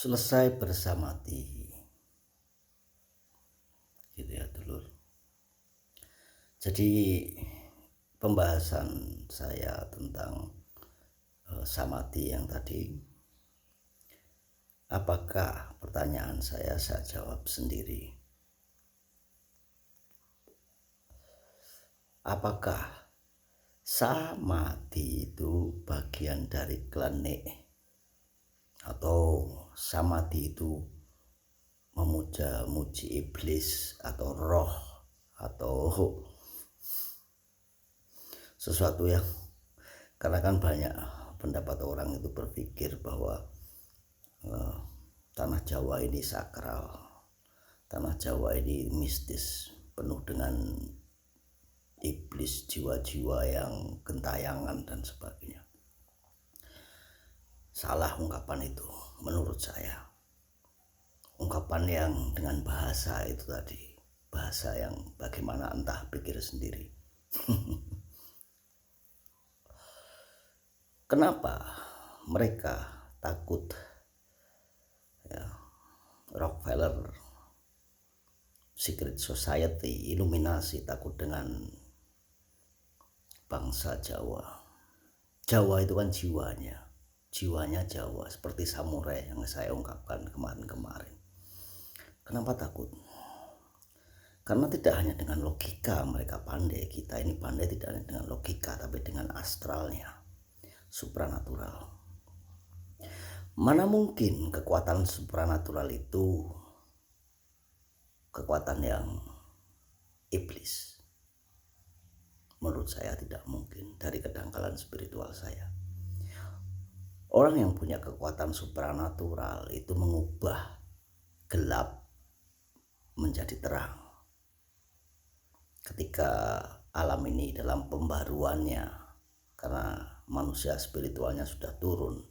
selesai bersamadi, gitu ya dulur. Jadi pembahasan saya tentang samadhi yang tadi, apakah pertanyaan saya jawab sendiri. Apakah samadhi itu bagian dari klenik, atau samadhi itu memuja-muji iblis atau roh atau sesuatu yang, karena kan banyak pendapat orang itu berpikir bahwa tanah Jawa ini sakral, tanah Jawa ini mistis, penuh dengan iblis, jiwa-jiwa yang gentayangan dan sebagainya. Salah ungkapan itu menurut saya. Ungkapan yang dengan bahasa itu tadi, bahasa yang bagaimana entah, pikir sendiri. Kenapa mereka takut, ya, Rockefeller, Secret Society, Illuminasi takut dengan bangsa Jawa? Jawa itu kan jiwanya Jawa, seperti samurai yang saya ungkapkan kemarin-kemarin. Kenapa takut? Karena tidak hanya dengan logika mereka pandai, kita ini pandai tidak hanya dengan logika, tapi dengan astralnya, supranatural. Mana mungkin kekuatan supranatural itu kekuatan yang iblis? Menurut saya tidak mungkin dari kedangkalan spiritual saya. Orang yang punya kekuatan supranatural itu mengubah gelap menjadi terang. Ketika alam ini dalam pembaruannya, karena manusia spiritualnya sudah turun,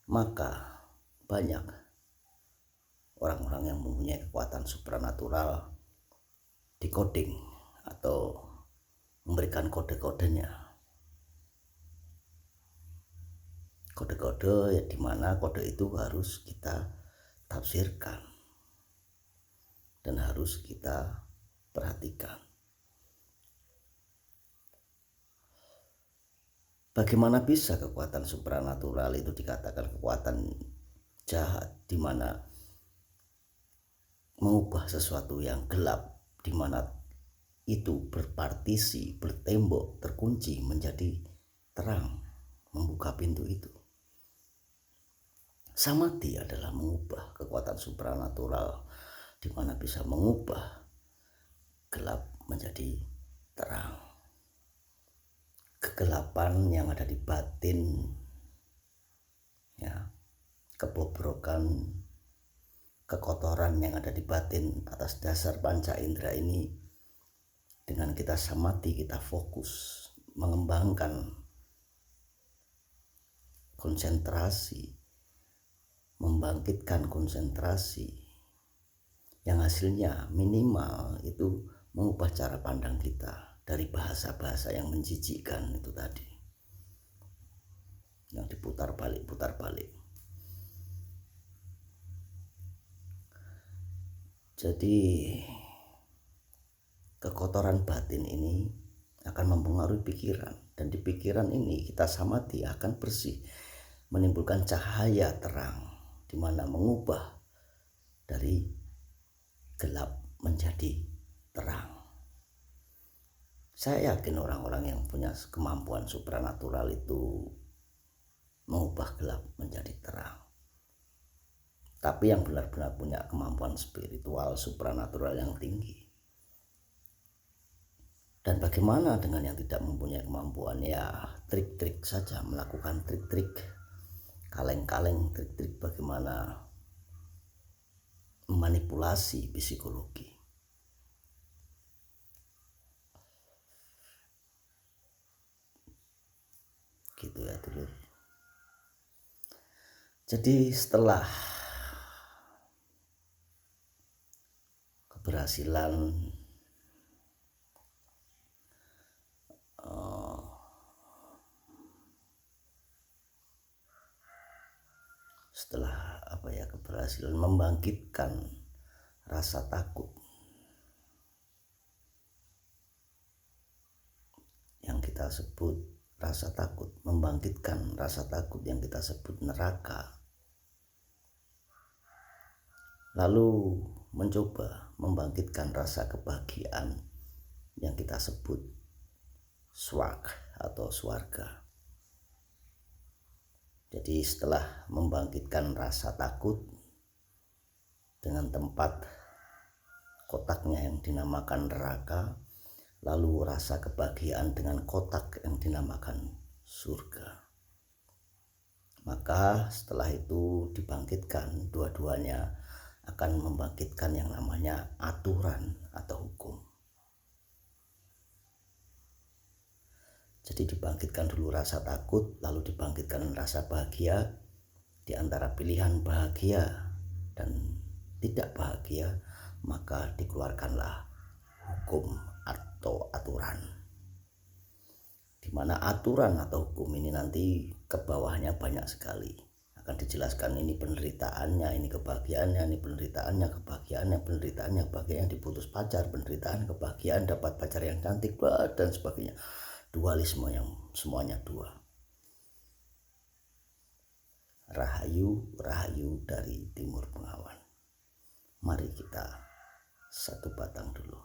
maka banyak orang-orang yang mempunyai kekuatan supranatural dikoding atau memberikan kode-kodenya. Kode-kode ya, dimana kode itu harus kita tafsirkan dan harus kita perhatikan. Bagaimana bisa kekuatan supranatural itu dikatakan kekuatan jahat, di mana mengubah sesuatu yang gelap, di mana itu berpartisi, bertembok, terkunci menjadi terang, membuka pintu itu. Samadhi adalah mengubah kekuatan supranatural, di mana bisa mengubah gelap menjadi terang. Kegelapan yang ada di batin, ya, kebobrokan, kekotoran yang ada di batin atas dasar panca indera ini, dengan kita samadhi, kita fokus mengembangkan konsentrasi, membangkitkan konsentrasi, yang hasilnya minimal itu mengubah cara pandang kita dari bahasa-bahasa yang menjijikkan itu tadi, yang diputar balik. Jadi kekotoran batin ini akan mempengaruhi pikiran, dan di pikiran ini kita samadhi akan bersih, menimbulkan cahaya terang, di mana mengubah dari gelap menjadi terang. Saya yakin orang-orang yang punya kemampuan supranatural itu mengubah gelap menjadi terang. Tapi yang benar-benar punya kemampuan spiritual supranatural yang tinggi. Dan bagaimana dengan yang tidak mempunyai kemampuan? Ya trik-trik saja, melakukan trik-trik, kaleng-kaleng, trik-trik bagaimana memanipulasi psikologi. Gitu ya dulu. Jadi setelah keberhasilan setelah keberhasilan membangkitkan rasa takut yang kita sebut rasa takut, membangkitkan rasa takut yang kita sebut neraka, lalu mencoba membangkitkan rasa kebahagiaan yang kita sebut swag atau swarga. Jadi setelah membangkitkan rasa takut dengan tempat kotaknya yang dinamakan neraka, lalu rasa kebahagiaan dengan kotak yang dinamakan surga, maka setelah itu dibangkitkan, dua-duanya akan membangkitkan yang namanya aturan atau hukum. Jadi dibangkitkan dulu rasa takut, lalu dibangkitkan rasa bahagia. Di antara pilihan bahagia dan tidak bahagia, maka dikeluarkanlah hukum atau aturan, di mana aturan atau hukum ini nanti ke bawahnya banyak sekali. Akan dijelaskan ini penderitaannya, ini kebahagiaannya, ini penderitaannya, kebahagiaannya, penderitaannya, kebahagiaan diputus pacar, penderitaan, kebahagiaan dapat pacar yang cantik, dan sebagainya. Dualisme yang semuanya dua. Rahayu, rahayu dari Timur Bengawan. Mari kita satu batang dulu.